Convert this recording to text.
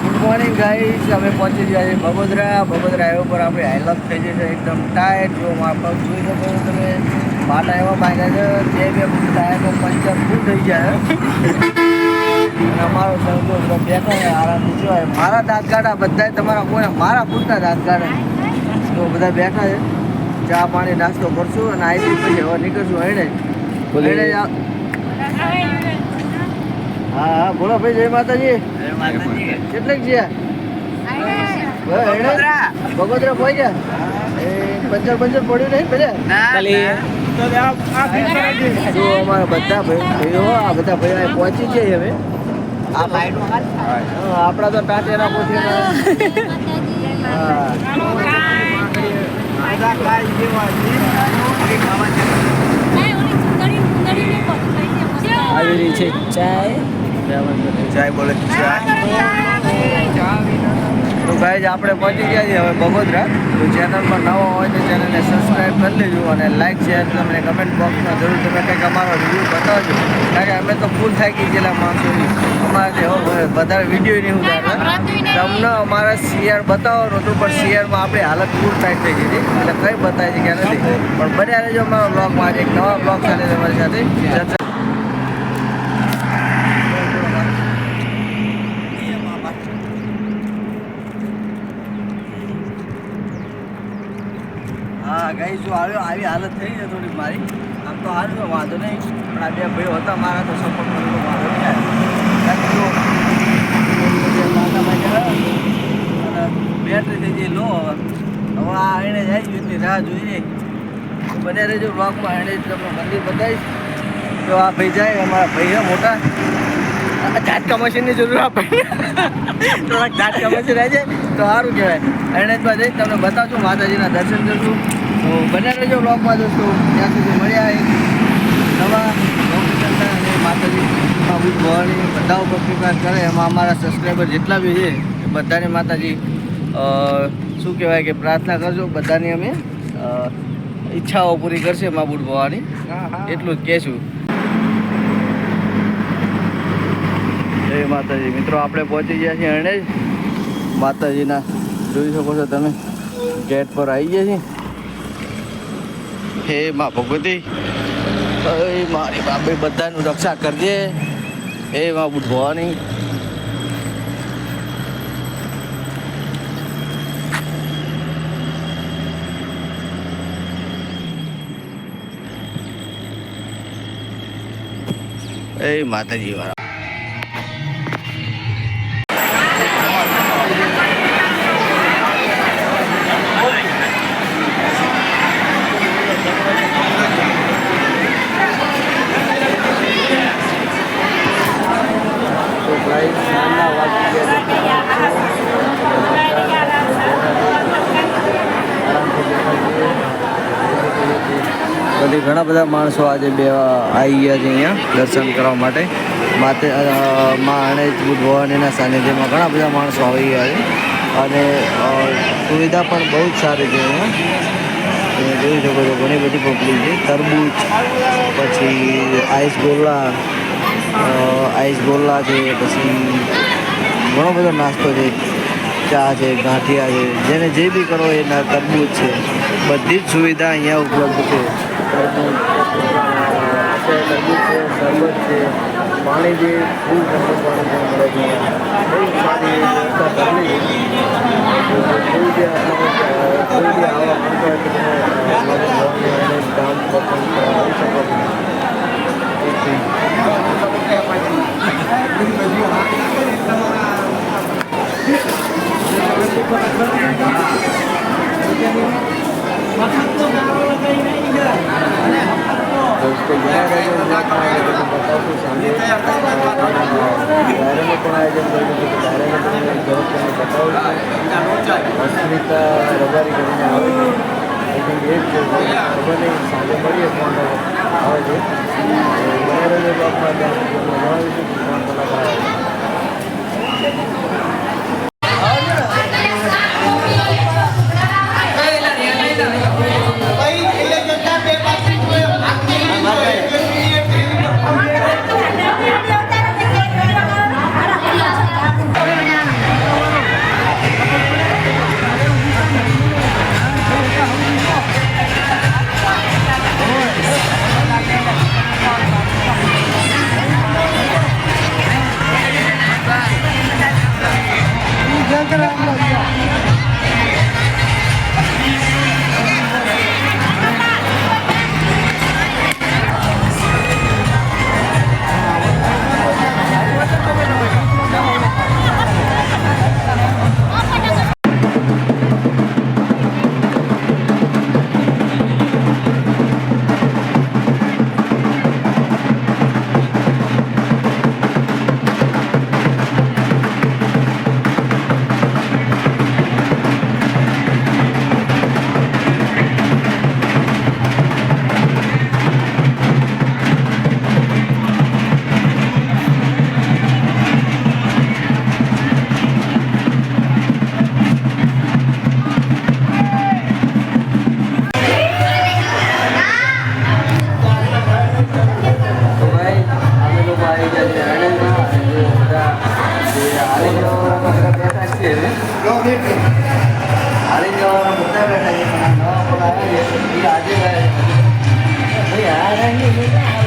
Good morning guys, અમે પહોંચી ગયા છીએ બગોદરા હાઈવે પર. આપણે હાઈલાઇટ થઈ જશે એકદમ ટાઈટ. જો મારા પગ જોઈ શકો છો તમે, પાટા એવા ભાગ્યા છે બે ટાયરનો પંચર ફૂલ થઈ ગયા છે. અને અમારો સંતો બેઠા આરામથી જોવાય. મારા દાંત કાઢા બધા તમારા કોને મારા પૂછતા દાંત કાઢે તો બધા બેઠા છે. ચા પાણી નાસ્તો કરશું અને આવી પછી હવે નીકળશું. એને હા બોલો ભાઈ. જય માતાજી. કેટલેક ગયા બગોદરા પહોંચ્યા? પંચર પડ્યું નહીં બધા? જો અમારા બધા ભાઈઓ આ બધા ભાઈઓ પહોંચી જઈએ હવે. આપણા તો ટાંટેના પહોંચી આવી રહી છે ચાય બોલે તો ગાઈઝ આપણે પહોંચી ગયા છીએ હવે બગોદરા. તો ચેનલ પર નવો હોય તો ચેનલને સબસ્ક્રાઈબ કરી લેજો અને લાઈક શેર તમને કમેન્ટ બોક્સમાં જરૂર તમે કંઈક અમારો રિવ્યૂ બતાવજો. કારણ કે અમે તો ફૂલ થાકી ગયેલા માણસોની. અમારાથી હવે વધારે વિડીયો નહીં ઉતારતા. તમને અમારા શિયાળ બતાવવાનું હતું પણ શિયાળમાં આપણી હાલત ફૂલ ટાઈટ થઈ ગઈ હતી એટલે કંઈ બતાવી શક્યા નથી. પણ બન્યા રહેજો અમારા બ્લોગમાં. આજે એક નવા બ્લોગ સાથે તમારી સાથે ચર્ચા. હા ગાઈસ, જો આવી હાલત થઈ છે થોડી મારી. આમ તો હાલ તો વાંધો નહીં, પણ આ બે ભાઈઓ હતા મારા તો સપોર્ટ કરવાનો વાંધો નહીં આવ્યો. અને બેટરી થઈ ગઈ લો. હવે આ એને જાય એટલી રાહ જોઈએ. બને રહેજો બ્લોગમાં. એને જ તમને મંદિર બતાવીશ. તો આ ભાઈ જાય અમારા ભાઈ મોટા. ઝાટકા મશીનની જરૂર આપણને થોડાક ઝાટકા મશીન આવી જાય તો સારું કહેવાય. એને જ જઈ તમને બતાવશું, માતાજીના દર્શન કરશું. તો બને રહેજો બ્લોગમાં દોસ્તો. ત્યાં સુધી મળ્યા એક નવા લોકેશનના. અને માતાજી ભવાની બધા ઉપર કૃપા કરે. એમાં અમારા સબસ્ક્રાઈબર જેટલા બી છે એ બધાને માતાજી શું કહેવાય કે પ્રાર્થના કરજો. બધાની અમે ઈચ્છાઓ પૂરી કરશે મા બુટ ભવાની, એટલું જ કહેશું. જય માતાજી. મિત્રો આપણે પહોંચી ગયા છીએ અણેજ માતાજીના. જોઈ શકો છો તમે, ગેટ પર આવી ગયા છીએ. હે મા ભગવતી, મારી બાપે બધાનું રક્ષા કરજે. હે મા બુટ ભવાની. એ માતાજી વાળા. બધી ઘણા બધા માણસો આજે બે આવી ગયા છે અહીંયા દર્શન કરવા માટે. મા અણેજ બુટ ભવાનીના સાનિધ્યમાં ઘણા બધા માણસો આવી ગયા છે અને સુવિધા પણ બહુ જ સારી છે અહીંયા. તમે જોઈ શકો છો ઘણી બધી પબ્લિક છે. તરબૂચ, પછી આઈસ ગોલ્લા છે, પછી ઘણો બધો નાસ્તો છે, ચા છે, ગાંઠિયા છે, જેને જે બી કરો એ તરબૂચ છે. બધી જ સુવિધા અહીંયા ઉપલબ્ધ છે. તરબૂચ છે, શરબત છે, પાણી જે ફૂલ ઠંડુ પાણી મળે છે. બહુ સારી વ્યવસ્થા કરેલી છે. કોઈ બી આવા મળતો હોય તો તમે કામ પસંદ કરી શકો છો. दोस्तों यहाँ बताओ सामने दायरे में પણ આયોજન કર્યું હતું. દાયરાને પણ ઝડપ તમને બતાવું છું. અસ્મિતા રબારી કરીને આવે છે. આઈ થિંક એ જ છે. ખબર નહીં, સાંજે મળીએ ફોન આવે છે. બરાબર બ્લોકમાં ત્યાં જણાવીશું ફોન કલાકાર આવે છે. તારણની